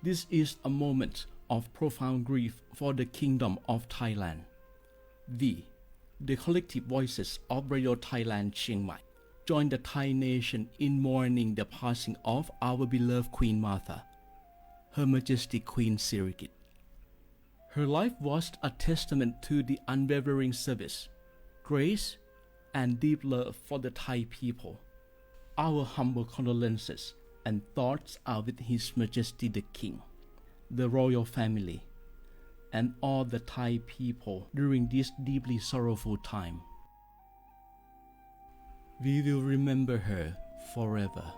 This is a moment of profound grief for the Kingdom of Thailand. We, the collective voices of Radio Thailand Chiang Mai, join the Thai nation in mourning the passing of our beloved Queen Martha, Her Majesty Queen Sirikit. Her life was a testament to the unwavering service, grace, and deep love for the Thai people. Our humble condolences and thoughts are with His Majesty the King, the royal family, and all the Thai people during this deeply sorrowful time. We will remember her forever.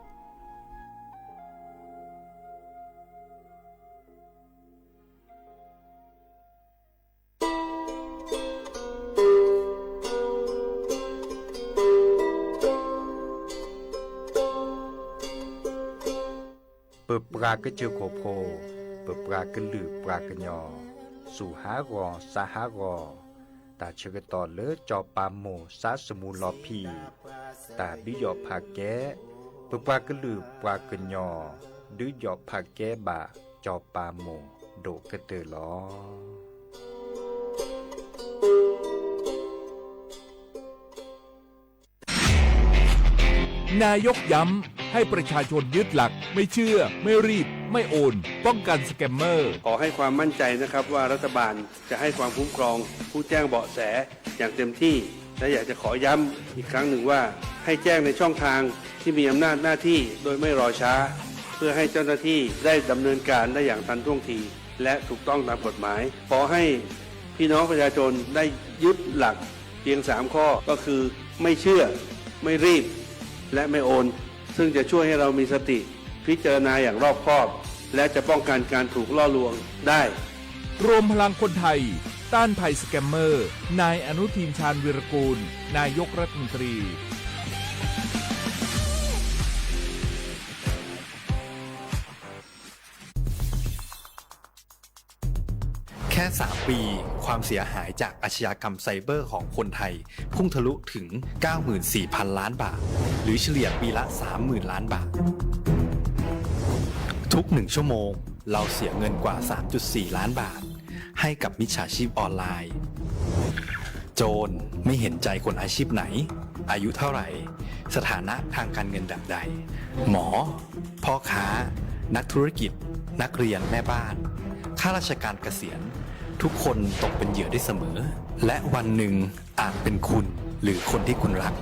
เปิดปลากระเจียวโคโพเปิดปลากระลือปลากระยอสู่หากอสาหากอตาเชกตอเลอจอปามโมสาสมูลอพีตาบิยอผาแกเปิดปลากระลือปลากระยอดื้อยอผาแกบะจอปามโมโดกระเตอลอนายกย้ำให้ประชาชนยึดหลักไม่เชื่อไม่รีบไม่โอนป้องกันสแกมเมอร์ขอให้ความมั่นใจนะครับว่ารัฐบาลจะให้ความคุ้มครองผู้แจ้งเบาะแสอย่างเต็มที่และอยากจะขอย้ำอีกครั้งหนึ่งว่าให้แจ้งในช่องทางที่มีอำนาจหน้าที่โดยไม่รอช้าเพื่อให้เจ้าหน้าที่ได้ดำเนินการได้อย่างทันท่วงทีและถูกต้องตามกฎหมายขอให้พี่น้องประชาชนได้ยึดหลักเพียง3ข้อก็คือไม่เชื่อไม่รีบและไม่โอนซึ่งจะช่วยให้เรามีสติพิจารณาอย่างรอบคอบและจะป้องกันการถูกล่อลวงได้รวมพลังคนไทยต้านภัยสแกมเมอร์นายอนุทินชาญวีรกูลนายกรัฐมนตรีแค่3ปีความเสียหายจากอาชญากรรมไซเบอร์ของคนไทยพุ่งทะลุถึง 94,000 ล้านบาทหรือเฉลี่ยปีละ 30,000 ล้านบาททุก1ชั่วโมงเราเสียเงินกว่า 3.4 ล้านบาทให้กับมิจฉาชีพออนไลน์โจรไม่เห็นใจคนอาชีพไหนอายุเท่าไหร่สถานะทางการเงินแบบใดหมอพ่อค้านักธุรกิจนักเรียนแม่บ้านข้าราชการเกษียณทุกคนตกเป็นเหยื่อได้เสมอและวันหนึ่งอาจเป็นคุณหรือคนที่คุณรัก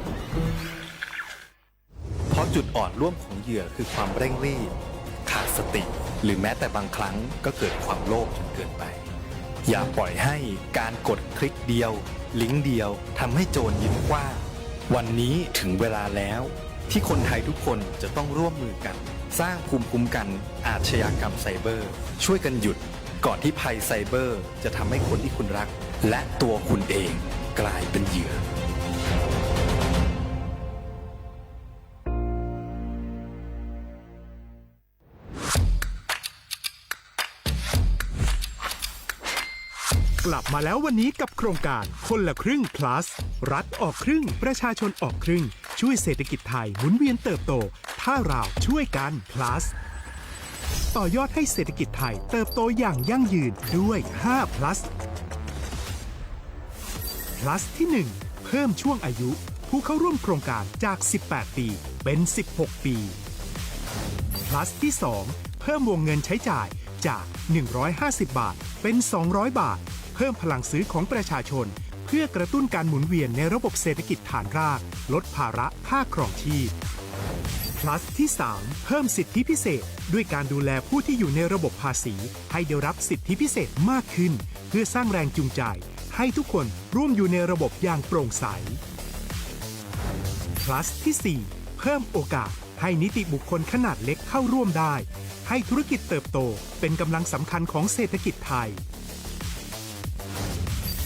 เพราะจุดอ่อนร่วมของเหยื่อคือความเร่งรีบขาดสติหรือแม้แต่บางครั้งก็เกิดความโลภจนเกินไปอย่าปล่อยให้การกดคลิกเดียวลิงก์เดียวทำให้โจรยิ้มกว้างวันนี้ถึงเวลาแล้วที่คนไทยทุกคนจะต้องร่วมมือกันสร้างภูมิคุ้มกันอาชญากรรมไซเบอร์ช่วยกันหยุดก่อนที่ภัยไซเบอร์จะทำให้คนที่คุณรักและตัวคุณเองกลายเป็นเหยื่อกลับมาแล้ววันนี้กับโครงการคนละครึ่ง plus รัฐออกครึ่งประชาชนออกครึ่งช่วยเศรษฐกิจไทยหมุนเวียนเติบโตถ้าเราช่วยกัน plus ต่อยอดให้เศรษฐกิจไทยเติบโตอย่างยั่งยืนด้วย5 plus plus ที่ 1 เพิ่มช่วงอายุผู้เข้าร่วมโครงการจาก18ปีเป็น16ปีplus ที่ 2 เพิ่มวงเงินใช้จ่ายจาก150บาทเป็น200บาทเพิ่มพลังซื้อของประชาชนเพื่อกระตุ้นการหมุนเวียนในระบบเศรษฐกิจฐานรากลดภาระค่าครองชีพ plus ที่ 3 เพิ่มสิทธิพิเศษด้วยการดูแลผู้ที่อยู่ในระบบภาษีให้ได้รับสิทธิพิเศษมากขึ้นเพื่อสร้างแรงจูงใจให้ทุกคนร่วมอยู่ในระบบอย่างโปร่งใส plus ที่ 4 เพิ่มโอกาสให้นิติบุคคลขนาดเล็กเข้าร่วมได้ให้ธุรกิจเติบโตเป็นกำลังสำคัญของเศรษฐกิจไทย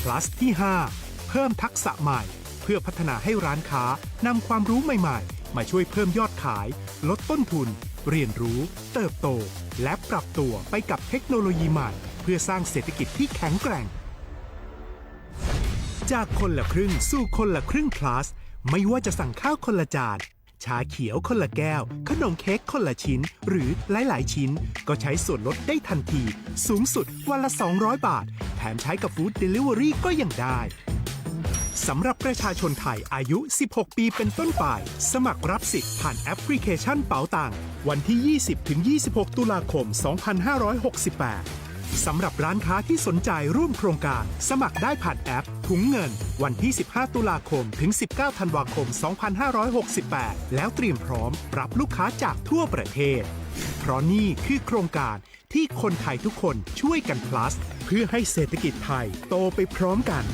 plus ที่ 5 เพิ่มทักษะใหม่เพื่อพัฒนาให้ร้านค้านำความรู้ใหม่ๆมาช่วยเพิ่มยอดขายลดต้นทุนเรียนรู้เติบโตและปรับตัวไปกับเทคโนโลยีใหม่เพื่อสร้างเศรษฐกิจที่แข็งแกร่งจากคนละครึ่งสู่คนละครึ่ง plus ไม่ว่าจะสั่งข้าวคนละจาน ชาเขียวคนละแก้ว ขนมเค้กคนละชิ้น หรือหลายๆชิ้น ก็ใช้ส่วนลดได้ทันที สูงสุดวันละ 200 บาท แถมใช้กับฟู้ดเดลิเวอรี่ก็ยังได้ สำหรับประชาชนไทยอายุ 16 ปีเป็นต้นไป สมัครรับสิทธิ์ผ่านแอปพลิเคชันเป๋าตังค์วันที่ 20-26 ตุลาคม 2568 สำหรับร้านค้าที่สนใจร่วมโครงการ สมัครได้ผ่านแอปถุงเงินวันที่ 15 ตุลาคม ถึง 19 ธันวาคม 2568 แล้วเตรียมพร้อมรับลูกค้าจากทั่วประเทศ เพราะนี่คือโครงการที่คนไทยทุกคนช่วยกัน plus เพื่อให้เศรษฐกิจไทยโตไปพร้อมกัน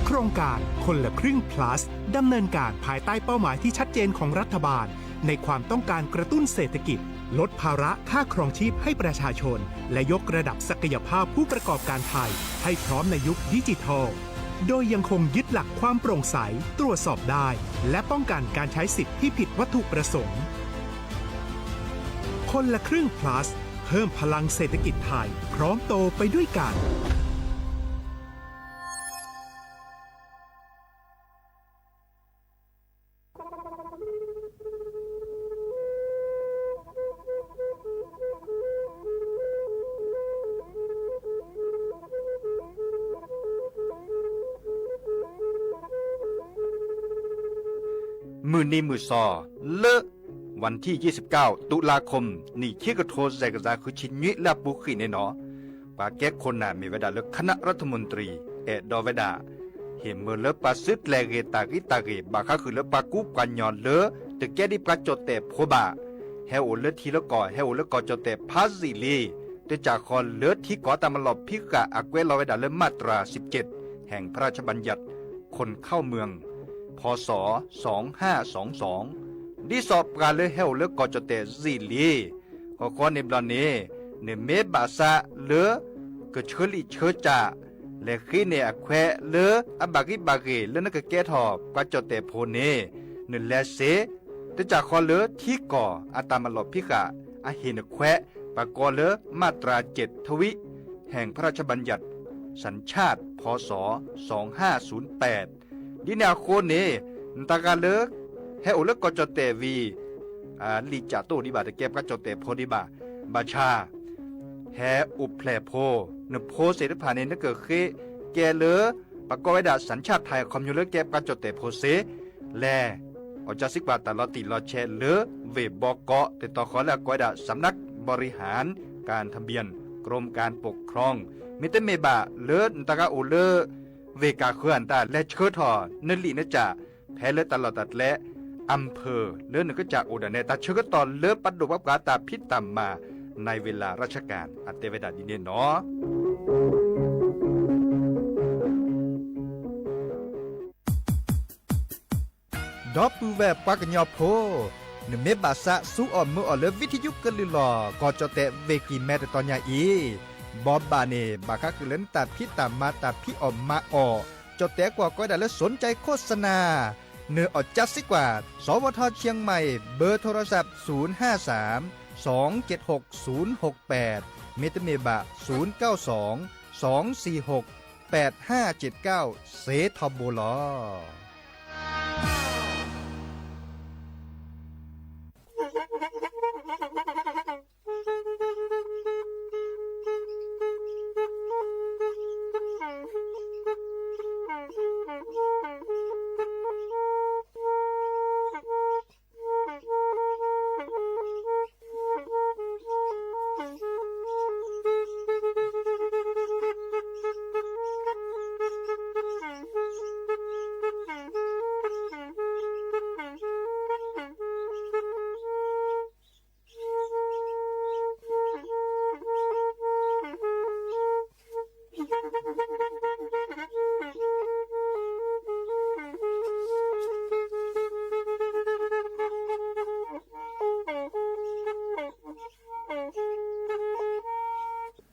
โครงการคนละครึ่ง plus ดำเนินการภายใต้เป้าหมายที่ชัดเจนของรัฐบาลในความต้องการกระตุ้นเศรษฐกิจลดภาระค่าครองชีพให้ประชาชนและยกระดับศักยภาพผู้ประกอบการไทยให้พร้อมในยุคดิจิทัลโดยยังคงยึดหลักความโปร่งใสตรวจสอบได้และป้องกันการใช้สิทธิที่ผิดวัตถุประสงค์คนละครึ่ง plus เพิ่มพลังเศรษฐกิจไทยพร้อมโตไปด้วยกันมือนี้มือซอเลอะวันที่ 29 ตุลาคมนี่คิดกระโทษใจกระจาคือชินยิและปุขีแน่นอปาแก้คนน่ะมีเวลาเลือกคณะรัฐมนตรีดอเวดาเห็นเมื่อเลือกปาซึดแลเกตากิตาเกบาคาคือเลือกปากุกันยอนเลอตึกแก้ดิปราจดแต่โพบาเฮโอเลือทีละก่อเฮโอเลือกก่อจดแต่พาซิลีแต่จากคอนเลือที่ก่อตามมาหลบพิกะอักเวลอเวดาเลือมาตรา 17 แห่งพระราชบัญญัติคนเข้าเมืองพศ 2522ดิสอบการเลเฮลเลกอจเตซิลีก็ในบลเนในเมบาซาเลก็เชลิเชจาและขีเนอแควเลอบากิบาเกเลนกแกทอกว่าจเตโพเนนแลเซแต่จากคอเลที่ก่ออาตามลพิกะอาหินแควปากอเลมาตรา 7 ทวิแห่งพระราชบัญญัติสัญชาติพศ 2508ดินาโคเนตากาเลเฮโอเลกอจเตวีลิจาโตดิบาตะเก็บกจเตโพดิบาบาชาแฮอุเพลโพนโพเสดพาเนนเกเคแกเลปากอไวดาสัญชาติไทยคอมยูเลเก็บกจเตโพเสแลอจาสิกว่าตลอติลอแชเลเวบอกอติต่อขอและกอยดาสำนักบริหารการทะเบียนกรมการปกครองมิเตเมบาเลตากาโอเลเวกาเคลื่อนตาและเชิดทอนลีนจ่าแพ้เลตลอดตัดและอำเภอเลื่อนก็จากอุดรเนตาเชิดตอนเลือปัดดุวับกาตาพิษตามมาในเวลาราชการอัตเตเวดาดินเนเนาะดอปูแวปากญอโพนเมบาซะสู้อ่อนมืออ่อนเลวิทยุกันลิลอกอจเตเวกีแมตตอนยาอีบอบบาเนบาคักเล่นตาพิตามมาตาพิออมมาออจดแต่กว่าก็ได้และสนใจโฆษณาเนื้ออดจัดสิกว่าสวทเชียงใหม่เบอร์โทรศัพท์053 276 068เมตเมบะ092 246 8579เซทอโบลอ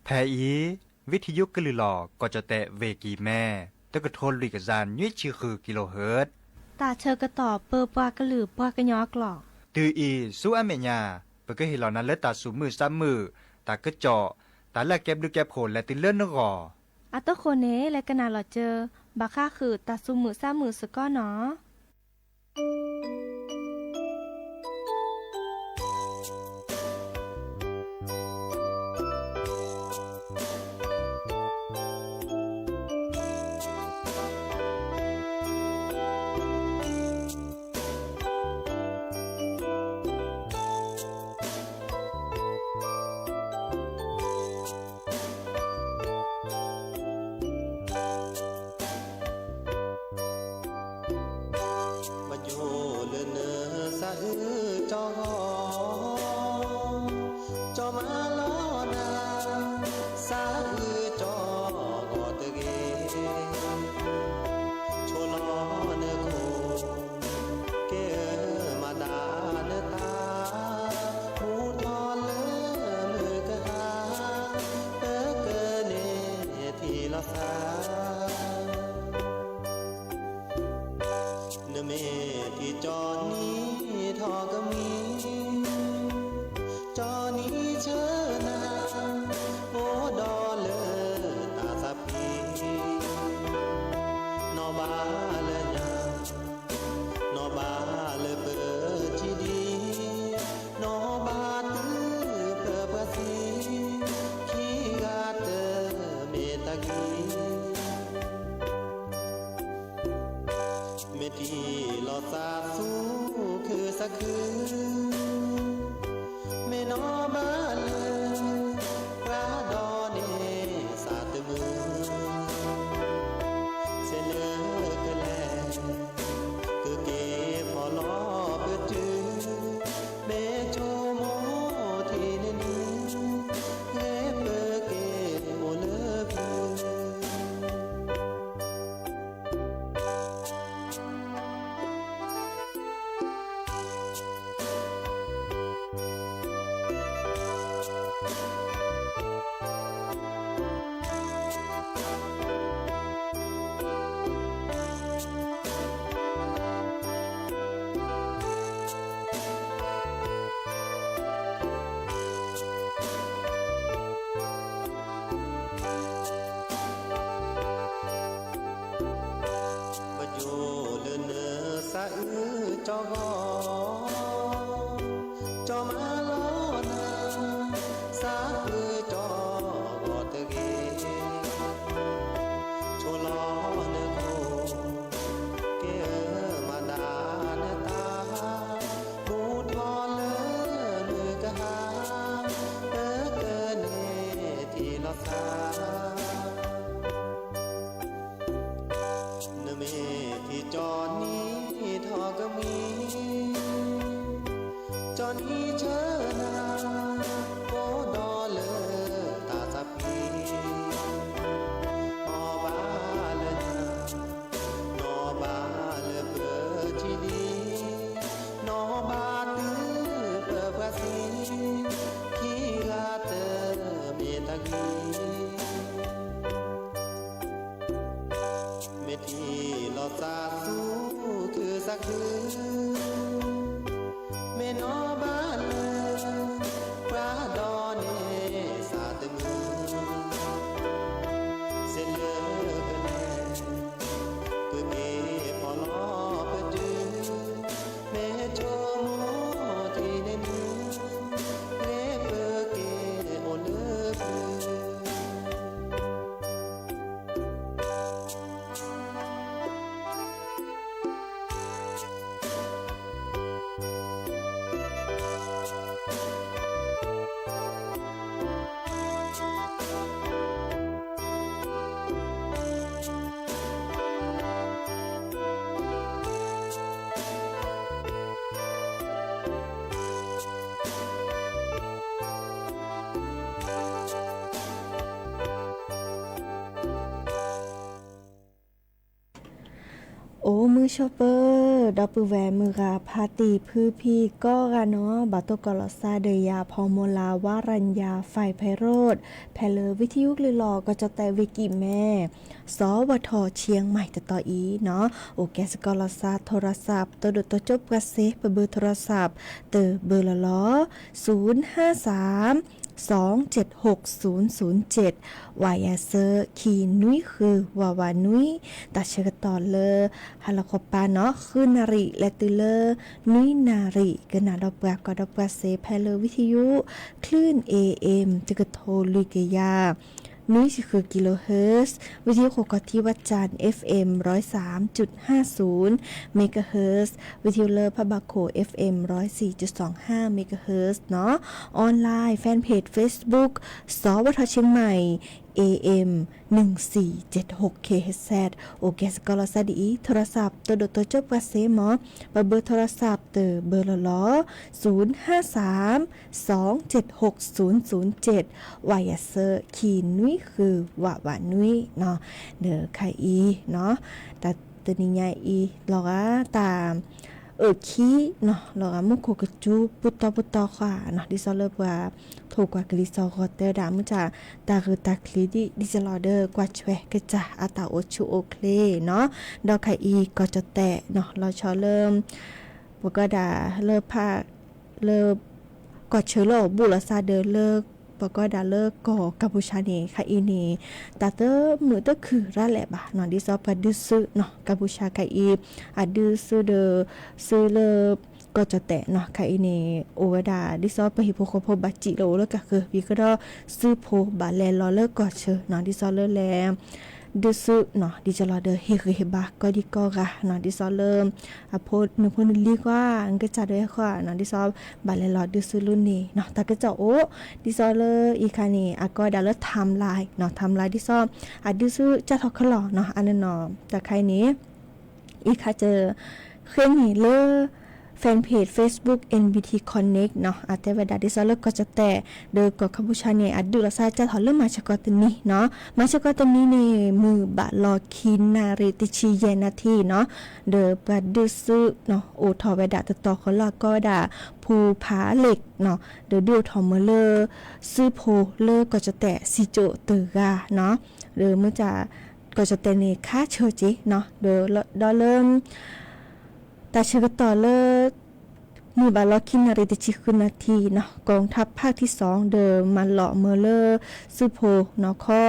แพอีวิทยุกลือหลอก็จะแตะเวกีแม่ตะกะโทนลิกซานยุ้ยชื่อคือกิโลเฮิรตซ์ตาเชอกระต่อเปอปากระหลือปากระยอกหลอกตืออีสู้อเมญาเปก็เห็นเหล่านั้นและตาสูมือซ้ำมือตากระจอตาแลกแก็บลึกแก็บโผล่และติเลื่อนนกออัตโคเนและกนาหลอเจอบาค่าคือตาสูมือซ้ำมือสก้อหนอ โยเลเนอสะจอจอมาลอนาสะจอกอตะเกโชลอเนโคเกมาดาเนตาหูทอเลมือกะหาเตเกเนทีละสาเนเมที่จอนี้ทอกะมีจอนี้เชนาโอดอเลตาสับพีนอบาเลญานอบาเลเปิดจีดีนอบาตือเปิดภาษีขี้กาเตเมตากีเมทีลอซาสูคือสักคือเมนอบาเลพระดอเนสาตมือเสลอกแลคือเกพอลอเปิดจือเมโชโมทีเนนีเกเปเกโอเลพือสะจอจอมาลอนาสะจอกอตะเกโชลอเนโคเกมาดาเนตาหูทอเลมือกะหาเตเกเนทีละสาเนเมที่จอนี้ทอกะมีจอนี้เชนาโอดอเลตาสับพีอบาเลญานอบาเลเปิดจีดีนอบาตือเปิดภาษีขี้กาเตเมตากีเมทีลอซาสูคือสักคือเมนอบาเลพระดอเนสาตมือเสลอกะแลคือเกพอลอเปิดจือเมโชโมทีเนนีเกเปเกโอเลพือโอ้มือชอปเปอร์ดอปือแวมือกาพาตีพือพี่ก็กะเนาะบาโตกอลซาเดยาพอโมลาวารัญญาฝ่ายไพโรธแพเลอวิทยุลือหลอก็จะแต่วิกิแม่สวทเชียงใหม่ต่ออีเนาะโอแกสกอลซาโทรศัพท์ตัวตัวจบกระเซเบอร์โทรศัพท์เตอเบอร์ละล้อ053276007วายาเซอร์คีนุ้ยคือวาวานุ้ยตัดเชกตอเลอฮาลาคอปาเนาะคือนาริและติเลอนุ้ยนาริกนาดอกปากกอดอกปาเซแพลวิทยุคลื่น AM จึกโทลุยเกยานุ้ยคือกิโลเฮิรตซ์วิทยุโคกที่วัดจันทร์ FM 103.50 เมกะเฮิรตซ์วิทยุเลอพะบาโค FM 104.25 เมกะเฮิรตซ์เนาะออนไลน์แฟนเพจ Facebook สวทเชียงใหม่ AM 1476 KHz โอเคสกอลสดีโทรศัพท์ตัวตัวจบกระเสมอเบอร์โทรศัพท์เตอเบอร์ล้อ053276007วายเซอร์ขีนุ้ยคือว่านุ้ยเนาะเด้อใครอีเนาะแต่ตัวนี้ใหญ่อีลอก็ตามขี้เนาะลอก็มุกโคกจูปุตตอค่ะเนาะดิซอเลอร์ว่าถูกกว่ากลิซอก็เตอร์ดามุจาตาคือตาคลีดิซอลอเดอร์กว่าช่วยก็จะอาตาโอชูโอเคเนาะดอกไข่อีก็จะแตะเนาะเราชอเริ่มปก็ดาเลิกภาคเลิกกอดเชื้อโรคบุรษาเดอเลิกปก็ดาเลิกก่อกัมพูชานี่ค่ะอีนี่ตาเตอมือเตอคือระแหละบ่เนาะดิซอปดื้อซื้อเนาะกัมพูชาค่ะอีดื้อซื้อเดอซื้อเลิกก็จะแตะเนาะค่ะอีนี่โอวดาดิซอไปฮิโปโคโพบัจิโลแล้วก็คือวิก็ดอซื้อโพบาแลรอเลิกก่อเชื้อเนาะดิซอเลอแลดื้อซื้อเนาะดิจะรอเดอเฮคือเฮบาก็ดีก็กะเนาะดิซอเริ่มโพดนึงพนลีกว่าอันก็จะด้วยค่ะเนาะดิซอบาแลรอดื้อซื้อรุ่นนี้เนาะตาก็จะโอดิซอเลออีคานี่ก็ดาเลอไทม์ไลน์เนาะไทม์ไลน์ดิซอดื้อซื้อจะทอคลอเนาะอันนั้นเนาะจากใครนี้อีคาเจอเครื่องนี้เลอแฟนเพจ Facebook NBT Connect เนาะแต่เวลาดิซอลก็จะแต่เดอก็กัมพูชาเนี่ยดูละซาจะถอเริ่มมาชกตนี้เนาะมาชกตนี้ในมือบะลอคินนาเรติชีเยนาทีเนาะเดอปะดื้อซื้อเนาะโอทอเวดาต่อเขาละก็ด่าภูผาเหล็กเนาะเดอดูทอมเลอซื้อโพเลอก็จะแต่ซิโจตือกาเนาะเดอเมื่อจะก็จะแต่ในค่าเชอจิเนาะเดอเริ่มแต่เชื่อต่อเลิศมือบาลอคินาริติชิคุนาทีเนาะกองทัพภาคที่2เดิมมันหล่อเมเลอร์ซูโพเนาะข้อ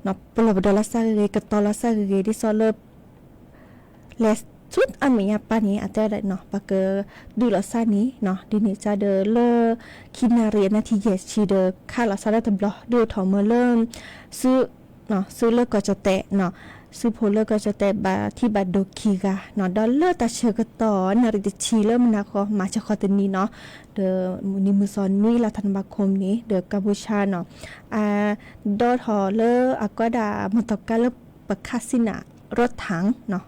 เนาะปลอบดอลลาร์ซาเกกตอลลาร์ซาเกดิซอเลอร์เลสชุดอเมียปานี้อาจจะได้เนาะปะเกอดูลาซานี้เนาะดินิจาเดอเลอร์คินาเรียนาทีเยสชีเดอค่าลาซาดาตบลอดูทอมเมเลอร์ซื้อเนาะซื้อเลิกก็จะแตะเนาะซูโพเลก็จะแต่บาที่บาโดคีกาเนาะดอลเลอร์ตาเชกตอนาริติชีเลมนาคอมาชะคอตนี้เนาะเดอนิมุซอนนุยลาธันบาคมนี้เดอกัมพูชาเนาะดอทอเลก็ดามตกาเลปะคาสินะรถถังเนาะ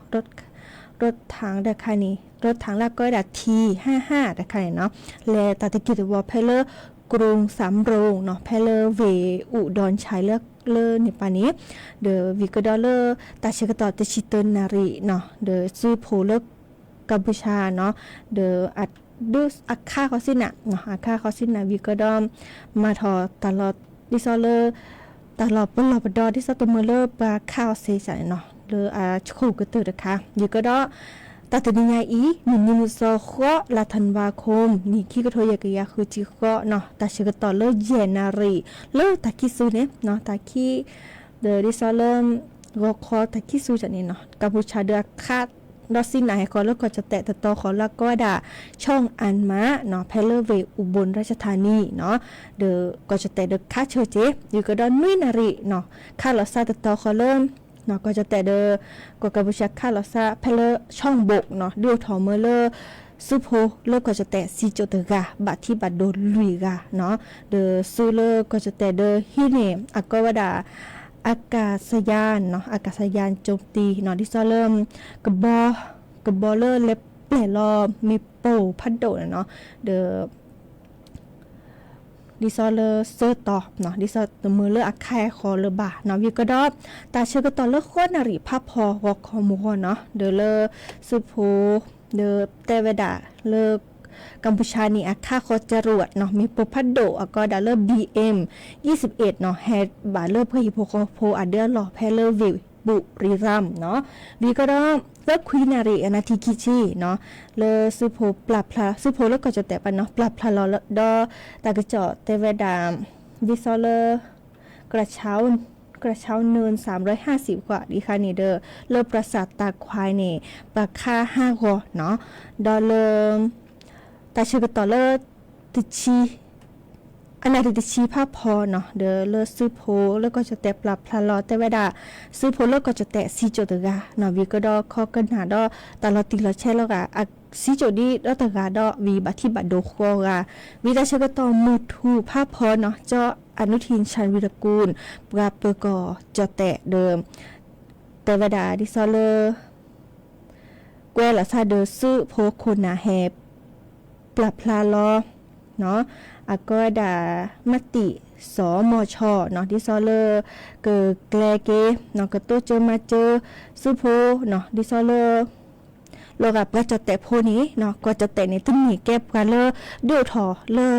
รถถังดาคานี้รถถังแล้วก็ดาที55ดาคานี้เนาะแลตาตะกิตวอเพเลกรุงสำโรงเนาะเพเลเวอุดรชัยเลในปานี้เดอวิกดอลเลอร์ตาเชกตอตชิตนารีเนาะเดอซูโพเลกัมพูชาเนาะเดออัดดูอักค่าเขาสินะเนาะอักค่าเขาสินะวิกดอมมาทอตลอดดิซอเลอร์ตลอดปลอบดอดิซอตเมเลอร์ปลาข้าวเซจันเนาะเดอชูกระตือนะคะวิกดอตาตนิยาอีนิมุโซโคลาธันวาคมนี่ขี้กระโทยกยาคือจิโคเนาะตาเชกตอเลเยนารีเลตาคิซูเนี่ยเนาะตาคิเดอดิซอเลมโกคอตาคิซูจันนี่เนาะกัมพูชาเดอคาดดอสินายขอแล้วก็จะแตะต่อขอแล้วก็ด่าช่องอันมาเนาะเพลเวอุบลราชธานีเนาะเดอก็จะแตะเดอค่าเชอเจอยู่ก็ดอนนุยนารีเนาะค่าลอซาต่อขอเริ่มเนาะก็จะแต่เดอกกัมพูชาค่าลอซาเพลช่องบกเนาะดูทอเมเลอซูโพเลก็จะแต่ซีโจเตกาบัดที่บัดโดลุยกาเนาะเดอซูเลก็จะแต่เดอฮิเนก็ว่าด่าอากาศยานเนาะอากาศยานโจมตีเนาะที่ซอเริ่มกระบอเลอร์เล็บเปลี่ยนรอมีโปพัดโดเนาะเดอดิซอเลเซอร์ตอบเนาะดิซอมือเลอาแคคอเลบาเนาะวิกดอตาเชกตอเลโคนาริภาพพอวอคอมูเนาะเดอเลซูโพเดอเตเวดาเลกัมพูชานี่อาค่าคอจรวดเนาะมีโปพัดโดก็ดาเลBM 21เนาะแฮดบาเลเพื่อฮิโปโคโพอเดอร์ลอเพเลวิบุรีรัมเนาะวิกดอเลควีนารีอนาทิกิชีเนาะเลซูโพปรับพลาซูโพแล้วก็จะแต่ปะเนาะปรับพลาลอดอตากระเจาะเตเวดามดิซอเลกระเช้าเนิน350กว่าดิค่ะนี่เด้อเลปราสาทตาควายนี่ปากค่า5หัวเนาะดอเลตาชื่อก็ต่อเลติชีอันนั้นติชีภาพพอเนาะเดอเลซื้อโพแล้วก็จะแตะปรับพลาลอแต่เวลาซื้อโพแล้วก็จะแตะซีโจตกาเนาะวิก็ดอคอกันหาดอตลอดติลอแช่แล้วก็ซีโจดีดอตกาดอวีบัติบัดโดโคกาวิตาเชก็ต่อมือทูภาพพอเนาะเจาะ อนุทินชาญวิรกูลปราเปกอจอแตะเดิมแต่วดาดิซอเลแกวละซาเดอซื้อโพโคนาแฮปรับพลาลอเนาะอาก็ดามติสมชเนาะดิซอเลเกแกลเกเนาะก็ตัวเจอมาเจอซื้อโพเนาะดิซอเลโลกับก็จะแต่โพนี้เนาะก็จะแต่ในตึ้งนี้แก็บกันเลยเดือดถอเลย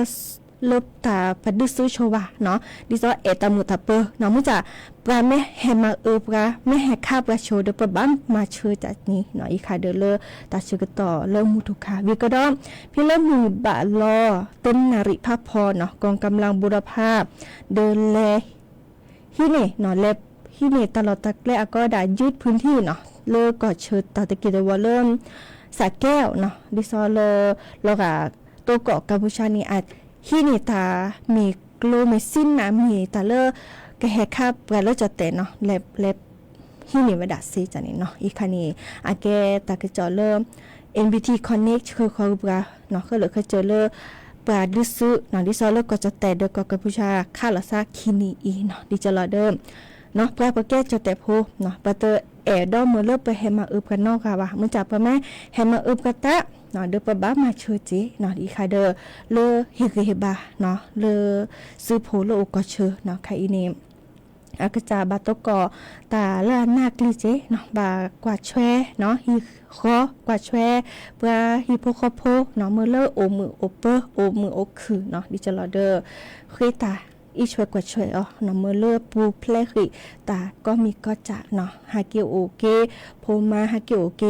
ลบตาปัดดึซื้อโชวะเนาะดิซอเอตามุตาเปเนาะมุจะปลาไม่แฮมาปลาไม่แฮคาปลาโชเดปบัมมาเชื่อจากนี้เนาะอีคาเดเลตาเชื่อต่อเริ่มมุทุคาวิกดอมพี่เริ่มมือบะลอต้นนาริภาพรเนาะกองกำลังบุรพาพเดินแลฮิเนเนาะเล็บฮิเนตลอดตะแกลก็ได้ยืดพื้นที่เนาะเลิกก็เชิดตาตะกี้แต่ว่าเริ่มสาแก้วเนาะดิซอเลแล้วก็ตัวเกาะกัมพูชานี่อาจฮิเนตามีกลูเมซินนะมีตาเลกะแฮคาปลาเลจะเตเนาะเล็บฮิเนวดาซีจันนี่เนาะอีคันนี้อาแกตากะจอเริ่ม NBT Connect คือเขาปลาเนาะก็เลยเขาเจอเลปลาดิซึเนาะดิซอเลก็จะแต่เดกกัมพูชาค่าละซาคินีอีเนาะดิจะรอเดิมเนาะปลาปะแก้จะแต่โพเนาะปะเตอแอดอมมือเลิกไปแฮมาอึบกันนอกค่ะว่ามึงจับปะแม่แฮมาอึบกะตะเนาะเดอปะบ้ามาเชื่อจีเนาะอีคาเดอเลฮิกเฮบาเนาะเลซื้อโพโลก็เชื่อเนาะค่ะอีเนมอากจาบาตกอตาลานาคลิเจเนาะบากวาดแชเนาะฮิคอกวาดแชเพื่อฮิโปโคโพเนาะมือเลโอมือโอเปอร์โอมือโอคือเนาะดิจะรอเดอคุยตาอีช่วยกว่าช่วยอ๋อเนาะมือเลือปูเพลคิตาก็มีก็จะเนาะฮาเกียวโอเกโพมาฮาเกียวโอเก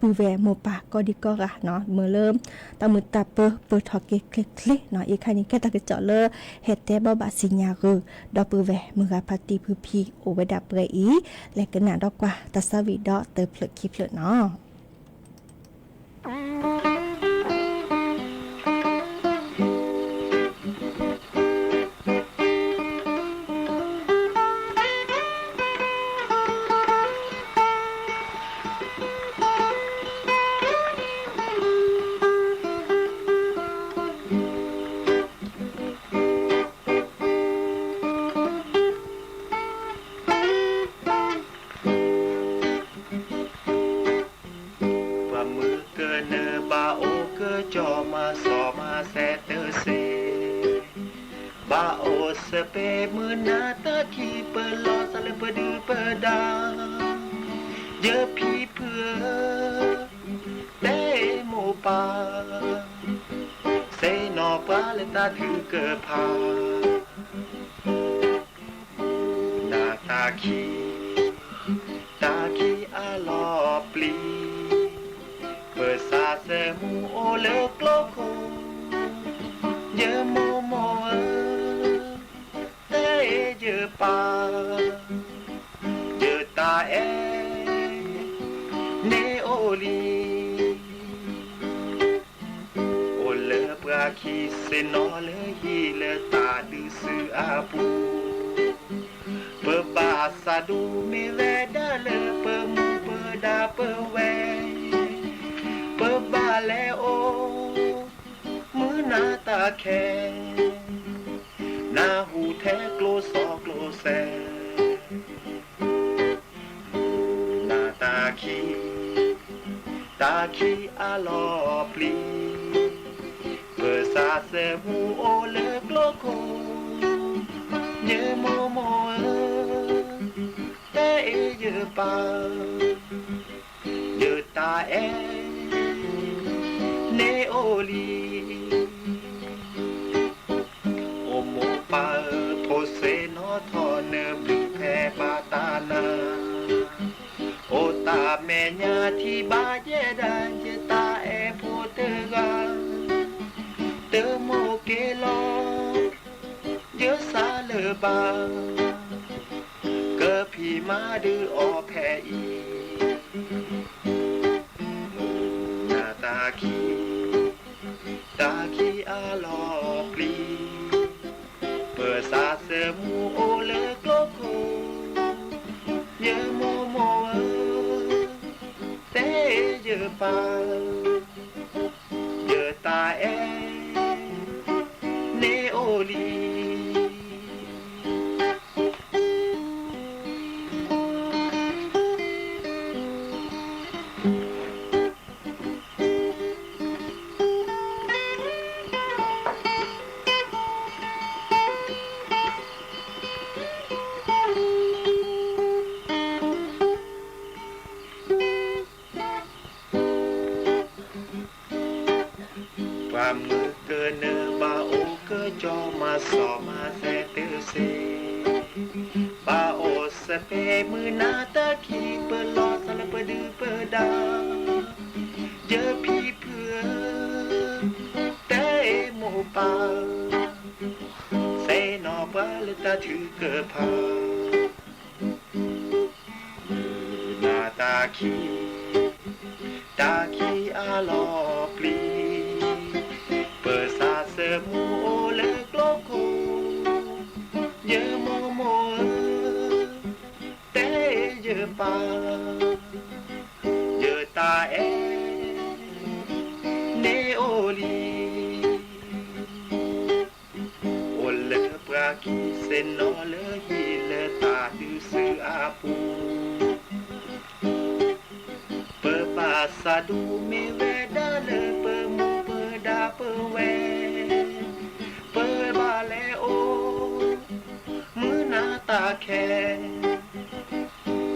ปูแวโมปาก็ดีก็กะเนาะมือเริ่มตามือตาเปอทอเกคลิเนาะอีกคันนี้แค่ตากระเจาะเลอเฮ็ดแต่บ่บาสิญญาคือดอกปูแวมือกะปาติพื้พีโอเวดาเปรอีและก็น่าดอกกว่าตาสวีดอเตอเพลคิเพลเนาะเปมือนาตะคีเปิดลอสเลเปดือเปิดดาเยอะพี่เพื่อเตโมปาเซนอปลาเลตาถือเกิดพานาตาคีอาลอปลีเปิดซาเซมูโอเลกโลโคเยอะโมเยอะปาเยอะตาเอเนโอลีโอเลปราคีเซนอเลฮีเลตาดือสืออาปูเปบาซาดูเมเวดาเลเปมูเปดาเปเวเปบาเลโอมือนาตาแคนาหูแท้โกลซอโกลแซนาตาคีอาลอปลีเปิดซาเซมูโอเลโกลโคเยโมเตเยปาเยตาเอเนโอลีปาโพเซนอทอเนบลูแพปาตานาโอตาแม่ญาที่บาเยดาเจตาเอโพเตกาเตโมเกลอเยซาเลบาเกอพีมาดือออแพอีนาตาคีอาลอปลีเปิดซาเซมูโอเลโกลโคเยโมเตเยปาเยตาเอเนโอลี ามือเกินเนอบาโอเกจอมาสอมาแซเตเซบาโอสเปมือนาตะคีเปิดลอสละเปดือเปิดดาเจอพี่เพื่อแต่โมปาเซนอบาลตาถือเกิดพามือนาตาคีอาลอปลีเปิดซาเสมูโอเล็กโลโกเยอะโมโมเตเยอะปาเยอะตาเอเนโอลีโอเลปรากีเซนโนเลฮีเลตาดูสืออาปูสาดูเมเวดาเลเปมูเปดาเปเวเปบาเลโอมือนาตาแค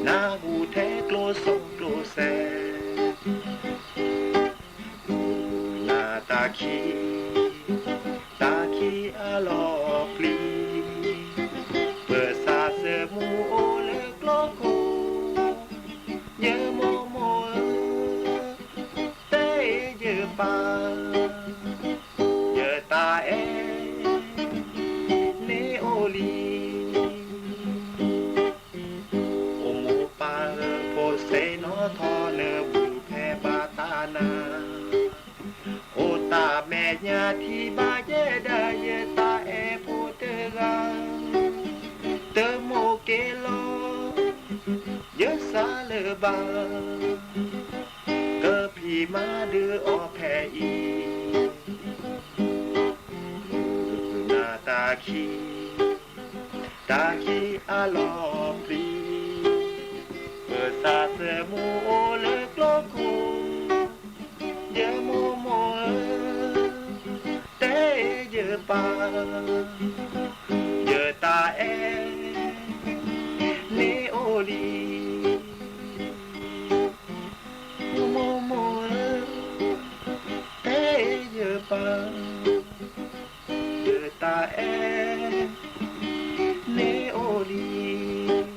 นาหูแทโกลโซโกลแซนาตาคีอาลอปลีเปซาเซมูโอเลโกลโกเยโมปาเยอะตาเอเนโอลีโอโมปาโพเซโนทอเนบูแพบาตานาโอตาแม่ญาที่บาเยดาเยตาเอโพเตราเตโมเกโลเยสาเลบาพี่มาดืออแพอีนาตาคีอาลอปลีเปิดซาเสมูโอเลกโลโกเยโมโมเตเยปาเยตาเอเนโอลีปาเดตาเอเนโอลี ล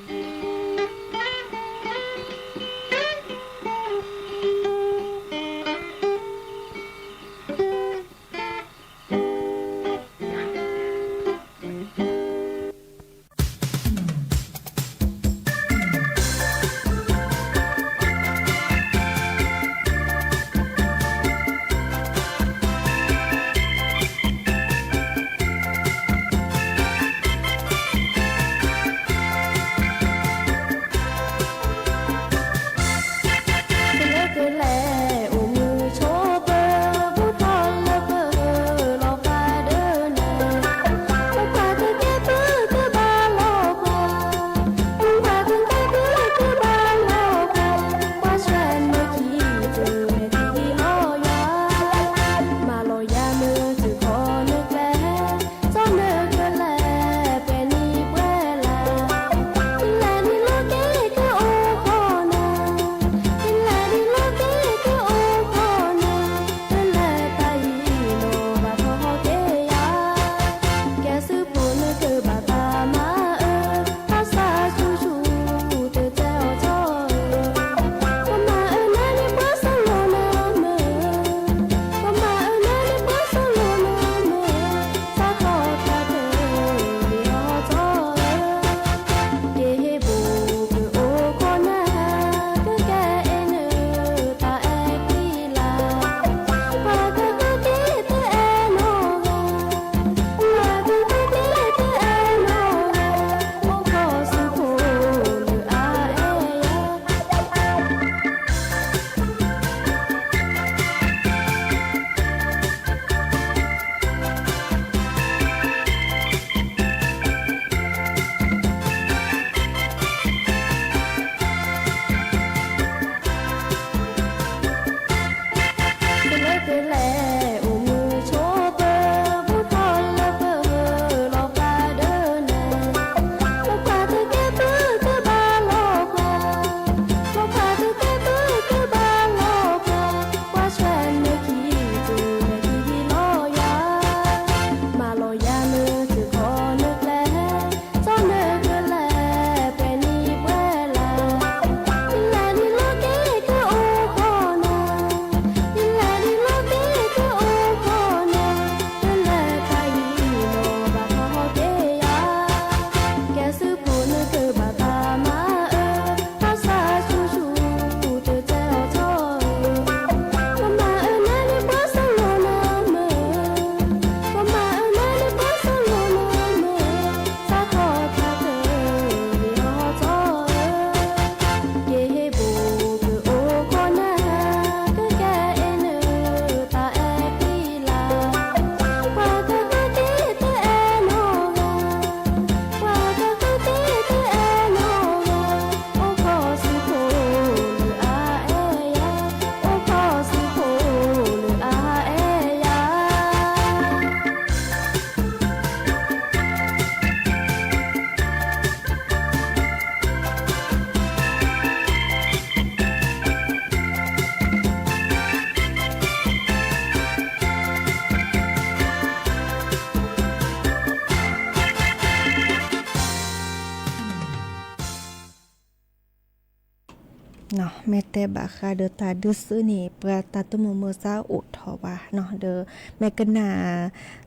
แม่แต่บาคาเดอตาดุซื้อนี่ประตาตุมเมซาอุทอวาเนาะเดอแม่กนา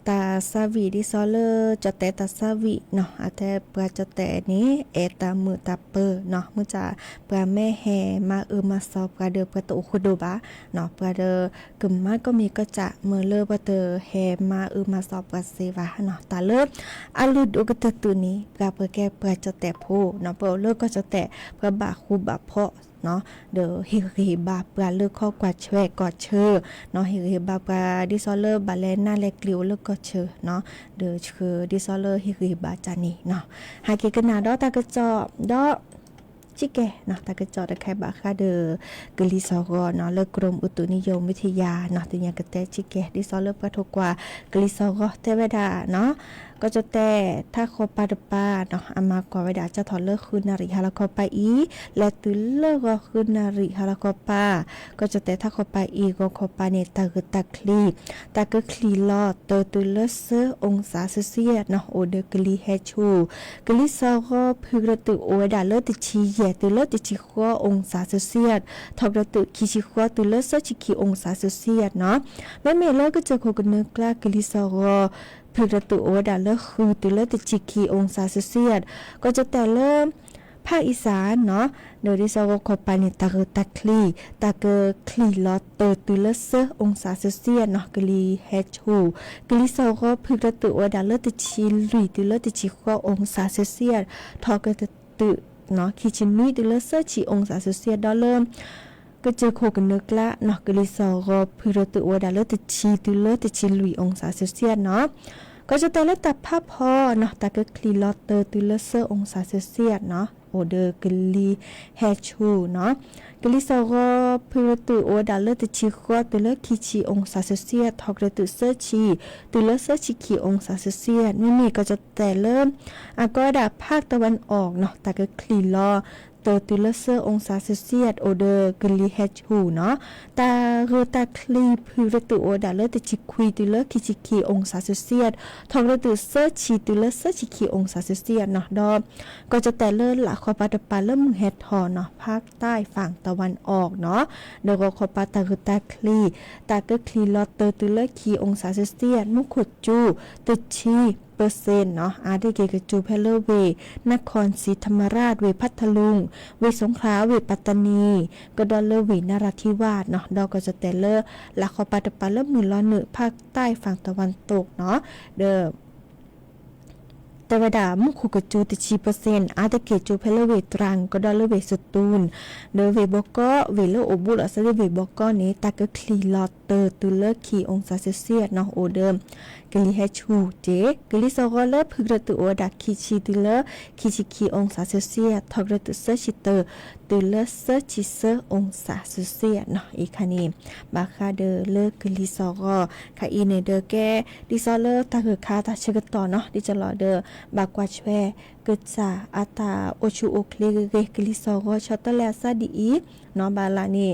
ตาซาวีดิซอเลอร์จะแต่ตาซาวีเนาะอาแต่ประจะแต่นี้เอตามือตาเปอเนาะมือจะประแม่แฮมามาซอประเดอประตูคุโดบาเนาะประเดอกึมมาก็มีก็จะเมื่อเลอประเดอแฮมามาซอประเซวาเนาะตาเลิศอาลุดอุกตะตุนี้ประเปแกประจะแต่โพเนาะเปเลิกก็จะแต่ประบาคูบาเพาะเนาะเดอฮิบาปลาเลือกข้อกวาดแชวกอดเชอเนาะฮิบาปลาดิซอเลอร์บาเลน่าเล็กลิวเลือกกอดเชอเนาะเดอคือดิซอเลอร์ฮิบาจานี่เนาะหากิกันนาดอตากระจอบดอชิแกเนาะตากระจอตะไคบาคาเดอกลิซอรอเนาะเลิกกรมอุตุนิยมวิทยาเนาะตัวอย่างกระแตชิแกดิซอเลอร์กระทกว่ากลิซอรอเทวดาเนาะก็จะแต่ถ้าคอปาดปาเนาะอามากว่าเวดาจะถอดเลิกคืนนาริฮาลาคอปาอีและตื่นเลิกก็คืนนาริฮาลาคอปาก็จะแต่ถ้าคอปาอีก็คอปาเนตาคือตาคลีตาก็คลีลอเตอตื่นเลิกเซองศาเซลเซียสเนาะโอเดกลีเฮชูกลีซอก็พึกระตุโอเวดาเลิกติชีเยตื่นเลิกติชิคัวองศาเซลเซียสทอกระตุคิชิคัวตื่นเลิกเซชิคิองศาเซลเซียสเนาะแม่เมเลิกก็จะโคกันเนกล้ากลีซอก็พึกระตุโอเวดาเลิกคือตื่นเลิกติชิคิองศาเซลเซียสก็จะแต่เริ่มภาคอีสานเนาะโดยที่ซอกอปานิตาเกตาคลีตาเกคลีลอตเตอร์ตุลเซองศาเซลเซียสเนาะกลีเฮชูกลีซอกอพึกระตุโอดาเลติชิลุยตุลติชิควาองศาเซลเซียสทอกระตุเนาะคิชิมีตุลเซชิองศาเซลเซียสดอลเลอร์ก็เจอโคกันนึกละเนาะกลีซอกอพึกระตุโอดาเลติชิตุลติชิลุยองศาเซลเซียสเนาะก็จะแต่ละตับภาพพอเนาะตาเกคลีลอตเตอร์ตุลเซองศาเซลเซียสเนาะโอเดอร์กลีเฮชูเนาะกลีซอก็พึกตุโอดาเลติชิควตุเลคิชิองศาเซลเซียสทอกระตุเซชิตุเลเซชิคิองศาเซลเซียสไม่มีก็จะแต่เริ่มก็ดาภาคตะวันออกเนาะแต่ก็คลีลอเตอร์ตุลเซอองศาเซลเซียสโอเดอร์กลีเฮชูเนาะตาเรตาคลีพึกตุโอดาเลติชิควีตุเลคิชิคิองศาเซลเซียสทอกระตุเซชิตุเลเซชิคิองศาเซลเซียสเนาะดอก็จะแต่เริ่มละคอปาตปาเริ่มเฮดทอเนาะภาคใต้ฝั่งตะวันออกเนาะเดอคอปาตาคือตาคลีตาก็คลีลอเตอร์ตุเลคีองศาเซลเซียสมุขจูตุชีเปอร์เซ็นต์เนาะอาได้เกกจูเพลเลเวนครศรีธรรมราชเวพัทลุงเวสงขลาเวปัตตานีก็ดอลเลอร์เวนราธิวาสเนาะดอก็จะแต่เลอละคอปาตปาเริ่มมือล้อหนึ่งภาคใต้ฝั่งตะวันตกเนาะเดอแต่วดามุขุกจูติชีเปอร์เซ็นต์อาตะเกจูเพลเวตรังก็ดอลเลเวสตูนเดเวบอก็เวเลโอบุลอสเดเวบอก็นี้ตากะคลีลอตเตอร์ตุเลคีองศาเซลเซียสเนาะโอเดิมกลีเฮชูเจกลีซอเลพึกระตุโอดาคิชิตุเลคิชิคีองศาเซลเซียสทอกระตุเซชิเตอร์ตุเลเซชิเซองศาเซลเซียสเนาะอีคานีบาคาเดเลกลีซอคาอีเนเดแกดิซอเลตาคือคาตาชกตอเนาะดิจะรอเดบากวาชเวเกิดซาอาตาโอชูโอคลีเกกลิซอรชอตแลซาดีอีเนาะบาลานี่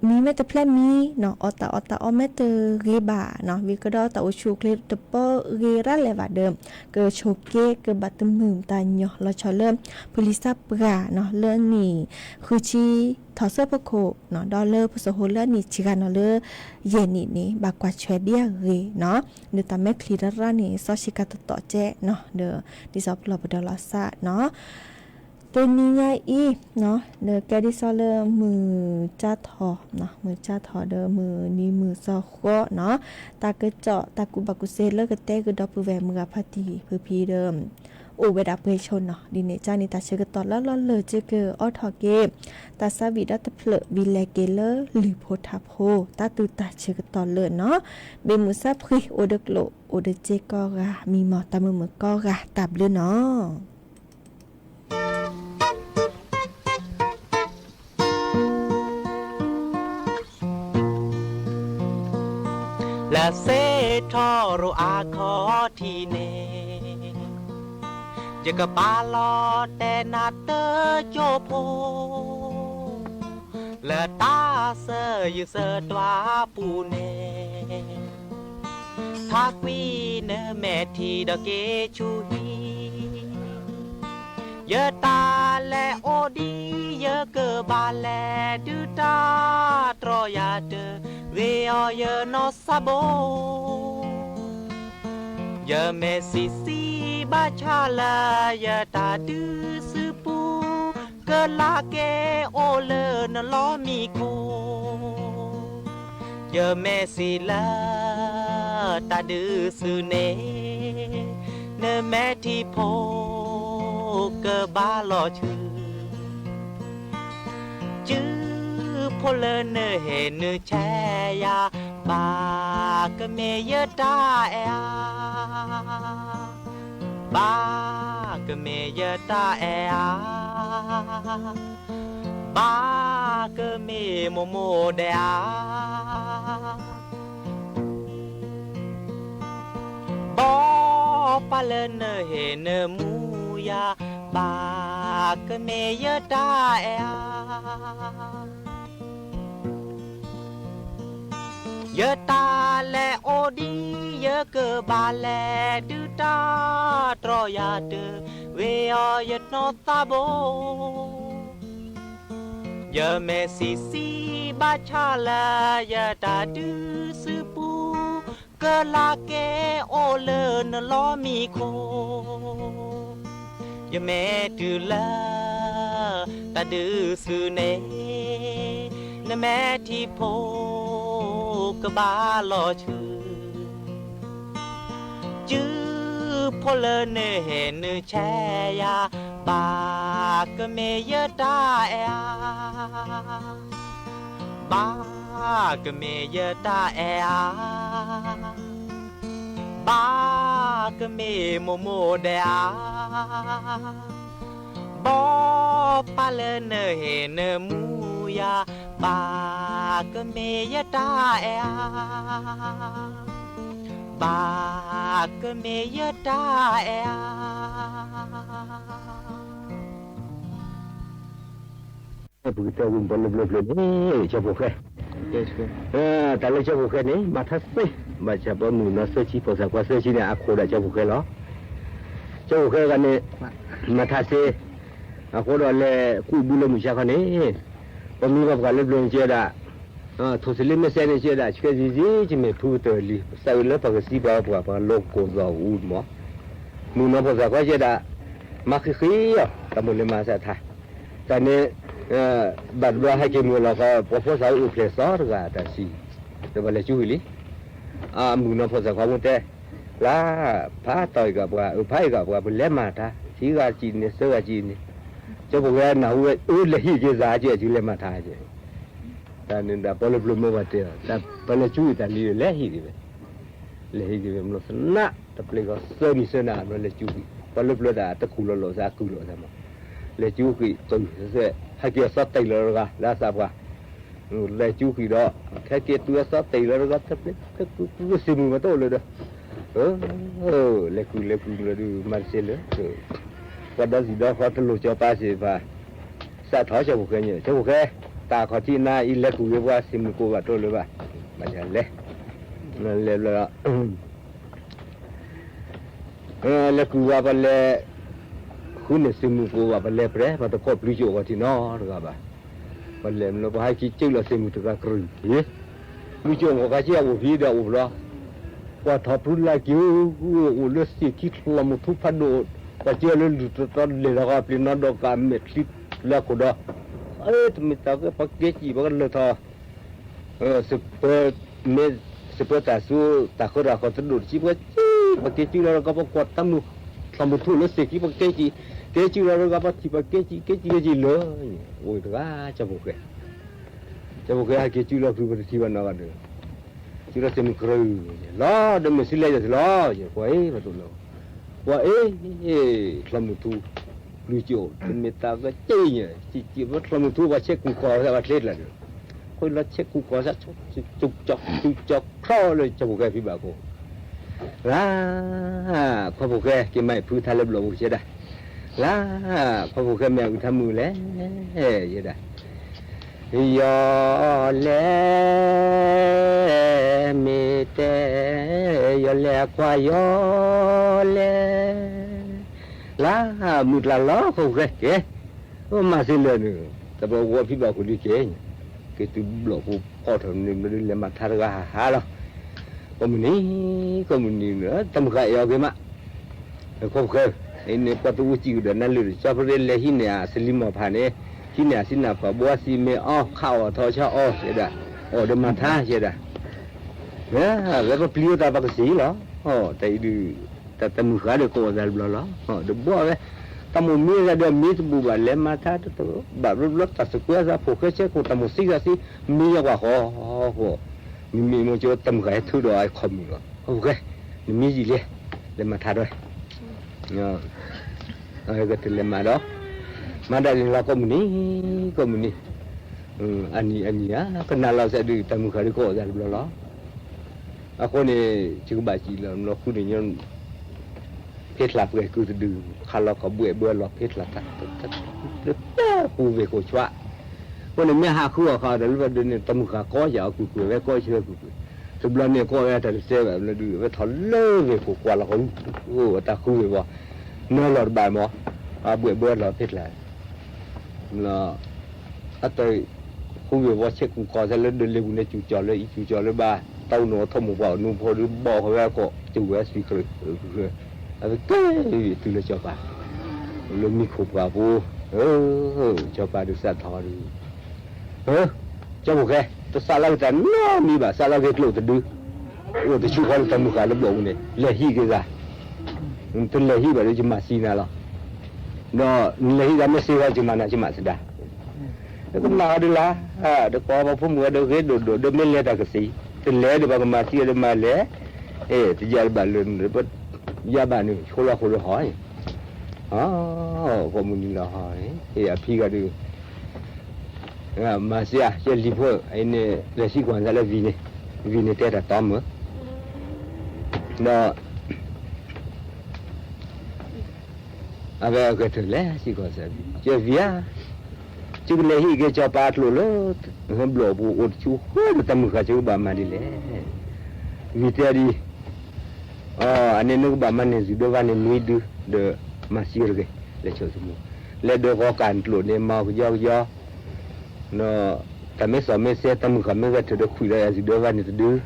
มีเมตเพลมีเนาะออตาอเมตเรบาเนาะวิกดอตาโอชูคลีตเปอเรราเลวาเดิมเกโชเกเกบัตมึมตาญอลชอเริ่มพุลิซาปราเนาะเลนี่คือชีทอเซปโคเนาะดอลเลอร์พุสโฮเลนี่ชิกานอเลเยนี่นี่บากว่าชเดียเรเนาะเดตาเมคลีรานี่ซอชิกาตตอเจเนาะเดดิซอปลอบดอลาซาเนาะตัวนี้ไงอีเนาะเดอแกดิซอเลอร์มือจ้าทอเนาะมือจ้าทอเดอมือนี้มือซอโคเนาะตากระเจาะตากุบักกุเซเลกเตกดอปูแวมือพาตีพือพีเดิมโอเวดาเปชนเนาะดิเนจานิตาเชกตอแล้วเลอเจเกออทอเกตาซาวิดัตเพลวิเลเกเลอร์หรือโพธาโพตาตูตาเชกตอเลเนาะเบมุซาพริโอเดกโลโอเดเจกอรามีหมอตามือก็ราตับเลเนาะและเซทอโรอาคอทีเนจะกะปาลอแต่นาเตอโจโพและตาเซยเซตวาปูเนทักวีเนแม่ทีดะเกชูฮี เยอะตาแลโอดีเยอะเกอบาแลดูตาตรอยาเดเวอเยอะนอซาโบเยอะเมซิซีบาชาลาเยอะตาดูสืปูเกิลาเกโอเลนลอมีโคเยอะเมซิลาตาดูสืเนเนแมที่โพเกอบาลอชื่อจื้อพลเนเฮเนแชยาบากเมยดาเอบากเมยดาเอบากเมโมโมเดอาบอปาเลเนเฮเนมูยาบากเมยดาเอยะตาแลโอดีเยอะเกอบาแลดูตาตรอยาเดเวอยะนอตาโบยะเมซิซีบาชาลายะตาดูสืปูเกลาเกโอเลนลอมีโคยะเมดูลาตาดูสืเนนแม่ที่โพกบาลอชื่อจื้อพลเนเฮนแชยาบากเมยดาเอบากเมยดาเอบากเมโมโมเดอาบอปาเลเนเฮเนมูยาบากเมยดาเอบากเมยดาเอBegitu belum ni coba ke. Tak boleh coba ke ni mata sih baca pun nak search pasal kuasa sini aku dah coba ke lah. Coba ke kan ni mata sih aku dah le ku belum macam ni. Pemilu kalau belum cia tu selim mesti ni cia dah. Jika zizi cuma putar li. Saya le pakai si apa logo zau mah. Mula pasal kuasa cia dah makhluk tak boleh masa thah. Tadiบัดว่าให้กินเราก็พอสาวอุเพลซอร์ก็แต่สิแต่ว่าเลยช่วยลิมึงน้องพอสาวเขาแต่ละพาต่อยกับว่าพายกับว่าเป็นเล่มมาท่าสีกาจีนเนี่ยเสือจีนเนี่ยเจ้าพวกแกน่าหัวเลยที่จะจ่ายจีเล่มมาท่าเจ้แต่นี่ดาพอเลยปลุกมาว่าเจ้าแต่พอเลยช่วยแต่ลีเลยที่ดิเลยที่ดิมันสนะแต่พอเลยก็เสือมีเสือหนามันเลยช่วยพอเลยปลุกได้ตะคุลโลซาคุลโลซามาเลยช่วยตัวเสือให้เกี่ยวสัตย์ตีเลยก็แล้วทราบว่าเลยจูกี่ดอกแค่เกี่ยวตัวสัตย์ตีเลยก็ทับเลยก็ซิมมาโตเลยเด้อเลยคุยเลยดูมาเสียเลยก็ได้สิดอกเขาทะลุจะไปสิว่าสะท้อจะบุกเนี่ยจะบุกตาเขาที่หน้าอีเล็กคุยว่าซิมกูว่าโตเลยว่ามันจะเละนั่นเลยละเล็กคุยว่าไปเลยคุณเนี่ยซิมกูว่าเป็นเล็บเร่มาตะกอบลิจูว่าที่นอหรือว่าเป็นเล็บเราไปให้คิดจึงเราซิมตุกะกรุยลิจูว่าก็เชื่อว่าพี่เดาว่าว่าทับรุ่นละกิ้วว่าเลือดสีคิดละมุทุพันโดว่าเชื่อเรื่องตอนเลยเราก็เปลี่ยนนอดอกการเม็ดลิดแล้วก็ได้ทำไมตาก็ปักเกจีบักเลยท่าสเปอร์เมสเปอร์ตาสู้ตาคนเราเขาจะดูดชีพว่าปักเกจีเราก็ปักกวาดตั้มนูทำมุทุเลือดสีคิดปักเกจีKeju lalu apa tiba keju le, oi tu ah cabuk ke keju lalu bertiba nak ada, cira semi keru, lah demi silai je lah, wah betul lah, wah selalu tu lucu, demi tak kecilnya, cici selalu tu wah cek kuku saya atlet lah, kau lah cek kuku saya cuk kau le cabuk ke tiba aku, lah cabuk ke kemai putar lebih je dah. ล่ะพอผู้แม่อุทมือแล้วยังไงยอแลเมเตยอแลควายอแล lá một là ló không cái kể mà xin lời nữa tập đầu qua phía bảo của đi kể cái từ lộ của họ thằng nên nó đi làm mặt thà ra hả đâu còn mình nữa tâm gậy ở cái mà không khơi ini patu uci udah nalir siapa dia hini asli mah pane hini asli apa buat si me kau atau siapa sudah dah mata sudah ya lepas beliau tak pakai sih lah tapi tak temu ada kau dah belah dah buat tamu mi ada mi tu buat le mata tu baru tak suka saya fokus saya kau tamu sih sih mi apa mi mau coba temu gaya tu doa kami lah ok mi gì le mata doa cái tiền làm đó mà đây là có mình anh á cái nào là sẽ được tầm khởi cổ ra được đó con này chứ bà chỉ là nó cứ để nhân hết lạp cái cứ từ khá là có bữa lọt hết là rất khu về cổ chọa con này mấy hạ khu ở khỏi đó là đến tầm khởi có giờ cứ về coi chưa từ lần này coi ra thì xe là được với thằng lơ về cổ qua là không ta khu về bỏ nó lọt bài mà bữa lọt hết là tới khu vực vào xe cũng có ra lên đơn lên này chủ trò lên ba tàu nó thông một vào nung phô đứa bò họ ra cọ chủ ra suy cười cái từ là cho bà lên mi khục vào vô cho bà được sạch thọ được cho một cái tôi xa lao chắn nó mi bà xa lao cái lộ từ đưa tôi chịu con tầm một cái lớp bộ này lệ hi cái gì tôi lệ hi bảo đây chỉ mà xin nào nó lệ hi ra mới xin ra chỉ mà sẽ đà cái mà đi lá được có bao nhiêu mua được cái đồ mấy lẻ đặc sĩ từ lẻ được bao mà chia được mà lẻ thì giờ bà lên rồi bắt giờ bà nữa khô là hỏi có muốn là hỏi thì phi cái được mà sẽ đi phơi anh này là sĩ quan ra là vì này tết là tóm nữa nó về cái thứ lẻ sĩ quan sẽ chơi vía chứ lấy hi cái cho pat lolo hôm lộ bộ ột chú hết tâm cả chú bà mà đi lẽ vì thế đi anh ấy nó bà mà này giúp đỡ anh nuôi được để mà xưa cái để cho chúng lấy được có cản lộ nên mau do nó ta mới sợ mới xe tâm cả mới cái được khui ra giúp đỡ anh ấy đưa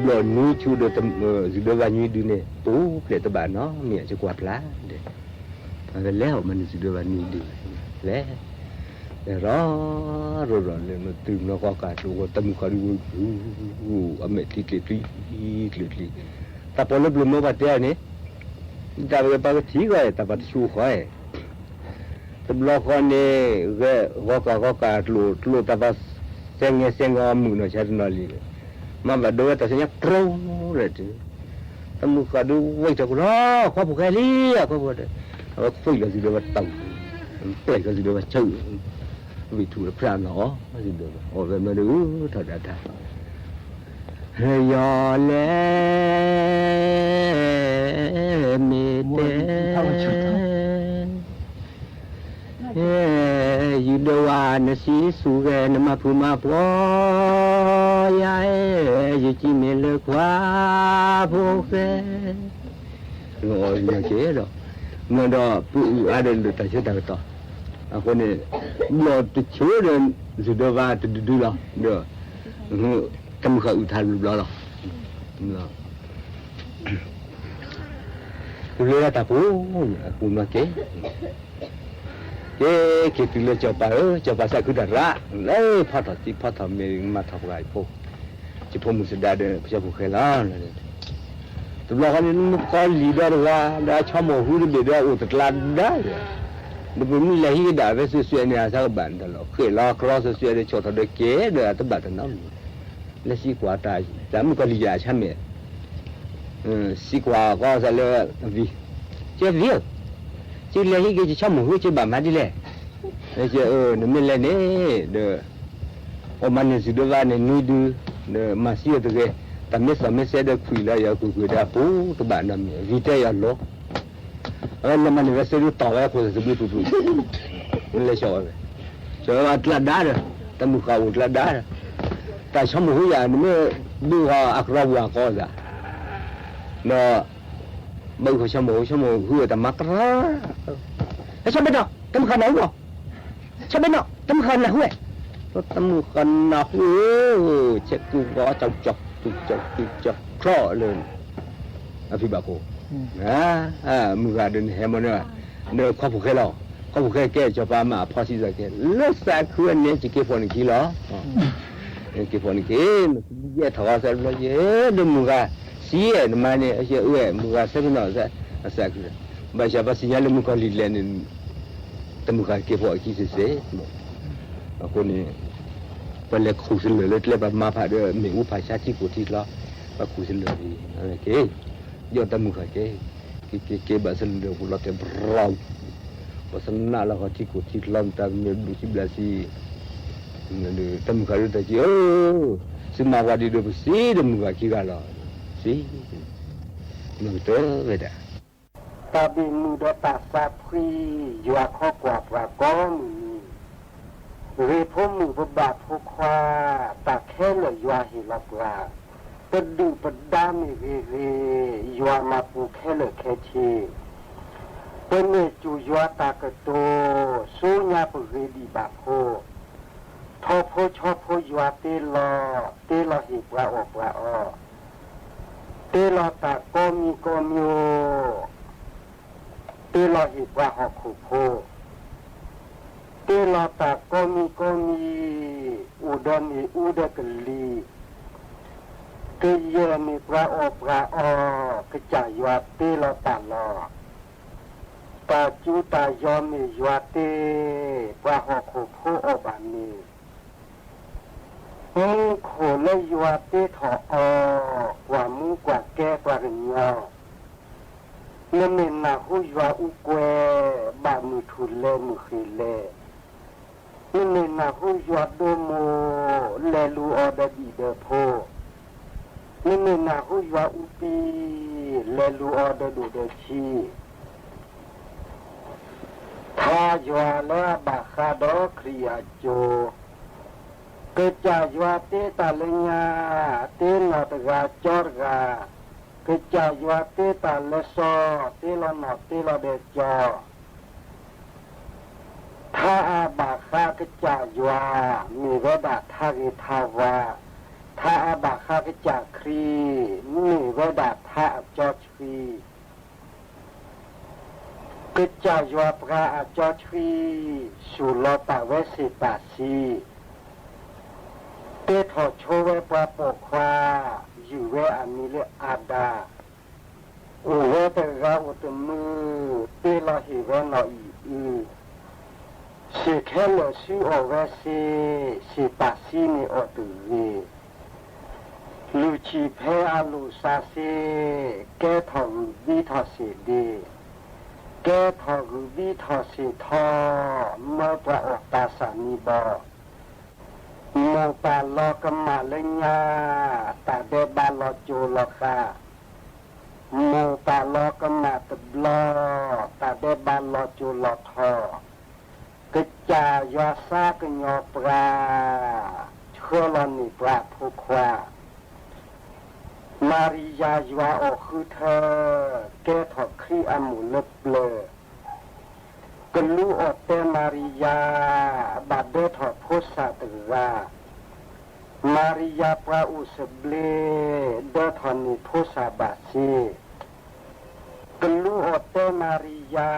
lộ nuôi chú được tâm giúp đỡ anh nuôi đưa này tú để tao bà nó miệng cho quạt lá để lấy họ mình giúp đỡ anh nuôi đưa lấy rồi nó từ nó có cả chỗ tâm có đi mẹ thì ta bỏ lớp lúa vào thế này ta bây giờ thí rồi ta bắt chú khỏi ta lo con này cái có cả lúa ta bắt sen mù nó chơi nó đi mà bắt đầu ta sẽ nhắc trâu rồi chứ ta mua cả đu quay cho nó có một cái lý có một cái phơi cái gì đó bắt tàu play cái gì đó bắt chơi vì thủ lập ra nó gì được ở về mà đứa thật đã giờ lẽ mệt như đâu nó xí su ghé nó mà phụ mà bỏ như chỉ mệt lơ quá vô ghé rồi nhà chế rồi mà đó phụ ai đến được tại sao ta tỏ con này lo từ chối đến rồi đưa vào từ đưa lo được tâm khởi thành lo rồi là ta phú mà cái từ là cho bà sai cứ đặt ra lấy phát thọ mình mà thọ lại phô chỉ phô mình sẽ đạt được cho phô khai lá từ lo con có gì đó là đã cho mồ hôi để ra ủi thật là đấy nó vẫn lấy cái đá với xuyên này sao bạn đó khởi lo cross xuyên để cho thằng đấy kế để tất bạn nó lấy xí quả trái dám có lý giải cha mẹ xí quả có ra là vì chơi việc chứ lấy cái cho một cái chơi bà má đi lẹ chứ nó mình lên đấy để ông anh này đưa vào này nuôi đưa để mà xí từ cái tầm mấy sẽ được quỳ lại ở quỳ đã bố các bạn làm vì thế ở lỗ làm anh ấy sẽ được tỏ ra của sự bị tụt mình lấy sỏi là đá rồi ta mua khẩu là đá rồi tại sao một cái giờ nó mới đưa họ ác ra qua co ra nó มึงเขาชั่วโมงหัวแต่มักระแล้วฉันเป็นเนาะตำคันไหนบ่ฉันเป็นเนาะตำคันนะเว้ยตำคันนะเว้ยเช็ดกูก็จับคลอเลยอภิบาโกมึงก็เดินแหมเนี่ยเนี่ยข้อผูกแค่เราข้อผูกแค่จะปามาพอสิจะแค่เลิกสายคืนเนี่ยจะเก็บพอนี่กี่หรอเก็บพอนี่กี่เยอะถอดเสร็จแล้วเยอะดูมึงก็สีเอ็นมาเนี่ยเชื่อเว้ยมึงก็เสร็จแล้วสายคืนไม่ใช่ว่าสิญาณมึงก็ลีเลนแต่มึงก็เก็บพอกี่เสียคนนี้เป็นเล็กคู่สิเลยเลยแบบมาผ่าเด้อมีอุปชาที่กูที่ล้อว่าคู่สิเลยดีอะไรเก๋ยอดแต่มึงก็เก๋แบบสิเลยกูล้อเต็มร้อนภาษาหน้าเราก็ที่กูที่ล้อแต่มีดูที่เบลซีนั่นเลยแต่มึงก็รู้แต่จีสิมาวาดีดูสิเดี๋ยวมึงก็คิดกันล้อสิมึงตัวเวด้ตาบิมือดตาซาพรีอยู่อาข้อกว่าปลาก้อนเรียพมือบาดพกควาตาแค่เลยยัวหิลกลาปดูปดามิเรยัวมาปูแค่เลยแค่ชีเป็นเมจูยัวตากระโตสู้ญาปุเรดีบาโพทอโพชอบโพยัวเตลอหิปลาออกปลาอเตลอตาโกมีเตลอหิปลาหอกขุโพเตลอตาโกมีอุดกลีเตเยมีปลาอกระจายยัวเตลอตาลอตาจูตายอมียัวเตปลาหอกขุโพอบานีโขเลยยัวเตถอกว่ามือกว่าแก้กว่าเงาเมื่อเมนาหูยัวอุกเวบามือทุเลมือขีเลนี่เมนาหูยัวโดโมเลลูออดดีเดโพนี่เมนาหูยัวอุปีเลลูออดดูเดชีทายัวเลบาคาดอคริยาโจเกิดจากยัวเตตาเลญาเตนอตกาจอร์กาเกิดจากยัวเตตาเลโซเตลอนอเตลอเดจอถ้าอาบาคาเกิดจากยัวมีระดับทาริทาวาถ้าอาบาคาเกิดจากครีมีระดับทาจอชรีเกิดจากยัวปราจอชรีสุโลตาเวสิตาซีเตถอโชเวปราปกควาอยู่เวอามิเลอาดาอุเวตราอุตมือเตลอหิเวนออีสิแค่เลซิโอเวซีสิปาซีนิโอตุวีลูชีเพอาลูซาซีแกถอรูบีถอสีดีแกถอรูบีถอสีทอเมื่อพระออกตาสามีบอโมตาลอกมาเลญาตาเดบาลอจูลอคาโมตาลอกมาตบลอตาเดบาลอจูลอทอกระจายาซากญอปราเชื่อลอนิปราภูความาริยายัวอคือเธอแกถอดครีอามูลเปลกลูอเตมาริยาบาเดถอดโพสาตรามาริยาปราอุสเบลเดถอนิโพสาบาซีกลูอเตมาริยา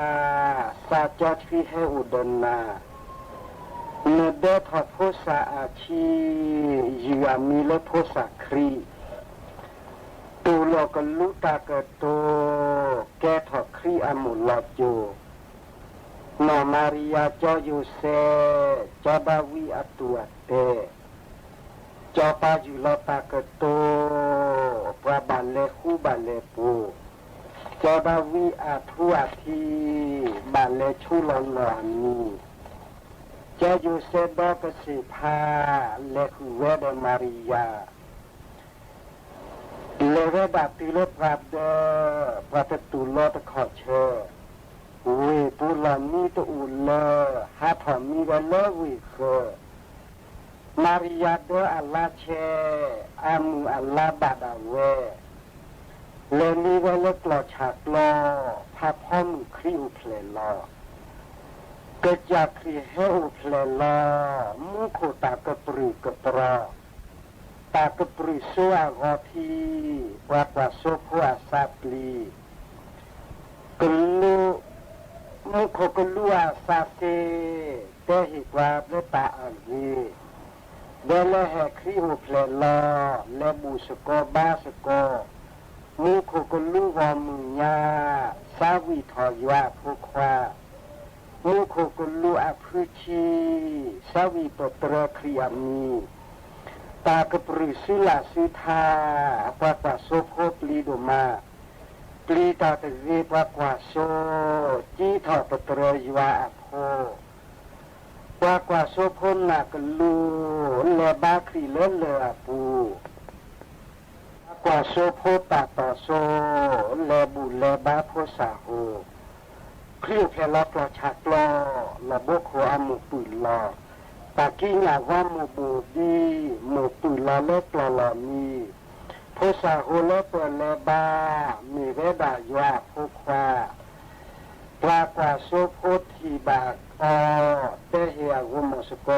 ซาจอทีเฮอุดนาเนเดถอดโพสาอาชียูอามิเลโพสาครีตูโลกลูตากโตแกถอดครีอามุลโจนอมาริยาจอยูเซจอบาวีอตัวเตจอปาจุลตากโตปราบันเลคูบันเลปูจอบาวีอาทัวทีบันเลชูลอนลอนีจอยูเซดอกสิพาเลคูเวเดมาริยาเลเวดาติโลปราเดปราตตุโลตขอเชวิปุลามีตอุลฮาทอมีกเลวิเคมาริยาเดอัลลาเชอามูอัลลาบาดาเว เลนี้ว่าเลิกหล่อฉากลอพาพ่อมือครีอุเพลลอเกิดจากครีเฮอุเพลลอมุโคตากระปรือกระปรอตากระปรือซัวกอทีปรากว่าโซพัวซาปลีกลูมุโคกลัวซาเซเตหิกว่าเนตาอันยีเดลแหครีอุเพลลอเลบูสกอบาสกอมุโคกลูวอมุญญาสาวิทอยาภูความุโคกลูอภิชีสาวิปตรครียามีตากระปรือสุลาสุธาปะกว่าโซโพปลีโดมาปลีตาตะเวปะกว่าโซจีทอปตรยวาอโพปะกว่าโซพนนากลูเลบาครีเลเลอปูกว่าโซโพตาต่อโซเลบุเลบาโพสาโฮคริวเพลอปลอชากลอระบบโคอามุปุยลอปากิญาว่ามุบูดีมุปุยลอเลปลอลอมีโพสาโฮเลปเลบามีเวดายาโพควาปลากว่าโซโพทีบากอเตเฮียกุมสโก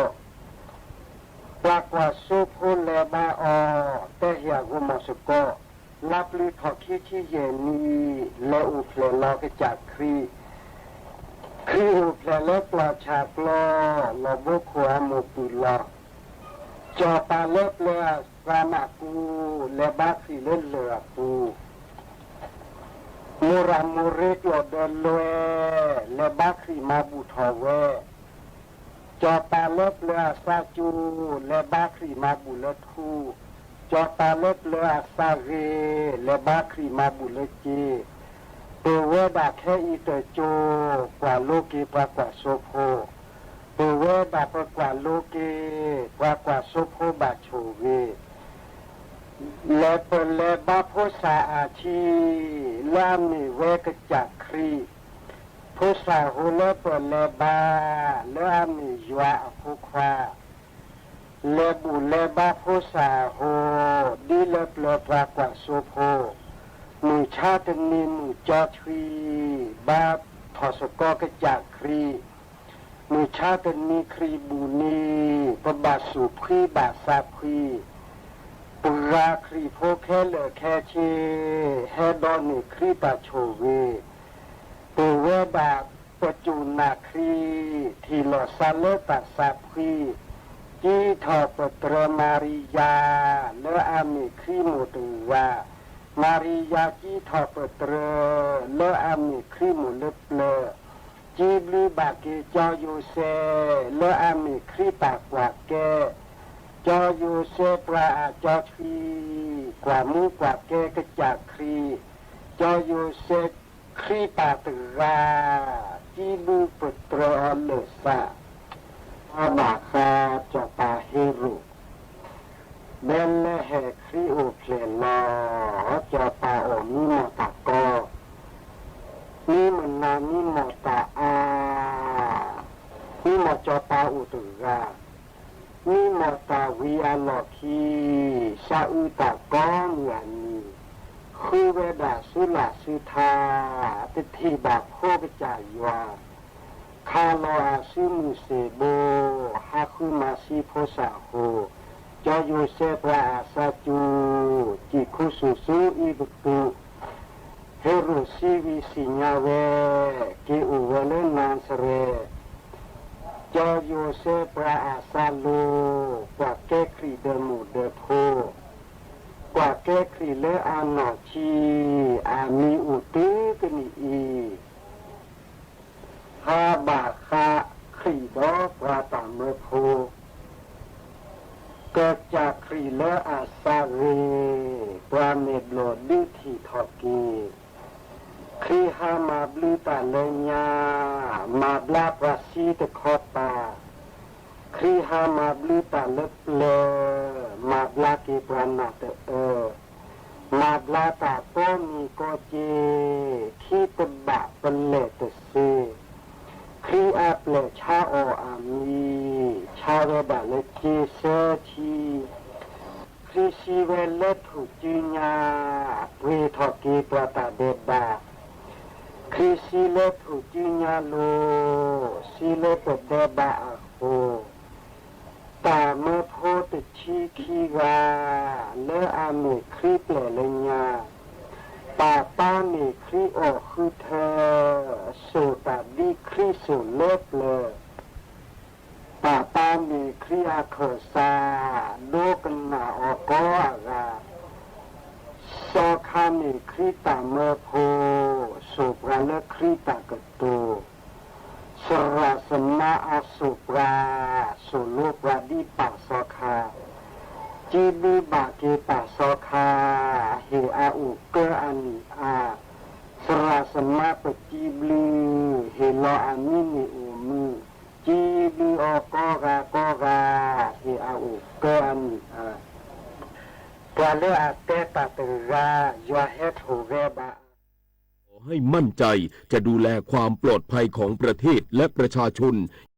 ปลากว่าโซโพเลบาอเตเฮียกุมสโกลับลือทอคิชิเยนีเลอุเพลลอกจากครีอุเพลลปลาชากลอระบบขวามุปุลอจอปาเลปเลสามากูเลบาคีเลเลอปูมูรามูเรกโลเดลโลเลบาคีมาบุทอเวจอปาเลปเลซาจูเลบาคีมาบุเลทูจอปาเลปเลซาเรเลบาคีมาบุเลเจเปเวดาแค่อีเตโจกว่าโลกีปากว่าโซโพเปเวดาปากว่าโลกีปากว่าโซโพบาโชเวเลเปเลบาโพสาอาชีลามีเวกจักครีโพสาโฮเลเปเลบาลามียวาโพควาเลบุเลบาโพสาโฮดีเลเปเลปากว่าโซโพมือชาตินิมจอทรีบาทอสกอกจากครีมือชาตินิครีบูนีปบาสุครีบาซาครีปุราครีโพแคเลแคเชเฮดอนิครีปาโชเวเปเวบาปจูนาครีทีโลซาเลตาซาครีจีทอปตรมาริยาเลอามิครีโมตุวามาริยาจีทอปตรเลอามิครีมุลเปลจีบลีบาเกจอโยเซเลอามิครีปากว่าแกจอโยเซปราจอทรีกว่ามูกว่าแกกจากครีจอโยเซครีปาตราจีบูปตรเลสาอาบาคาจอปาเฮรุเบลเลเฮครีโอเพลลอจอปาโอมิโมตะโกนิมันนานิโมตะอานิโมจอปาอุตุรานิโมตะวิอาโลคีซาอุตะกอมยานีคือเวดาสุลาสุธาติทิบาโคกจายวาคาโลอาซิมุเซโบฮาคุมาซิโพสาโฮจอยูเซปราซาจูจิคุสุสุอิบุตุเฮรุซีวิสิญาเวกิอุเวเลนันสเรจอยูเซปราซาโลกว่าเกครีเดมูเดโพกว่าเกครีเลอานาชีอามีอุตุกนีอีฮาบาคาครีดอปราตามโพเกิดจากครีเลอาซาเรปราเมดโลดิทีทอกีครีฮามาบลูตาเลญามาบลาปราซีตคอตาครีฮามาบลูตาเลเลมาบลากีปรานาเตมาบลาตาโตมีโกเจคีตบะเปเลตเซครีอาเปลชาโออามีชาเวดาเลเจเซทีครีซีเวเลถูกจีญาเวทอ อกีปราตาเดบาคริสิเลตุจิญาโลสิเลปเดบาโอตาเมโพติชีคีกาเลอามิคริเปลญาปาปามิคริโอคือเธอสุตาดิคริสุเลปเลปาปามิคริอาเคซาโดกันนาออกอากาโซคามิคริตาเมโพสุปราเลคริตากตูสราสมาอาสุปราสุโลปราดิปัสสคาจีบีบาเกปัสสคาเฮอาอุเกอานิอาสราสมาปจีบลีเฮโลอามินิอุมุจีบีโอกอกาเฮอาอุเกอานิอาปราเลอาเตตาเตรายาเฮโทเวบาให้มั่นใจจะดูแลความปลอดภัยของประเทศและประชาชน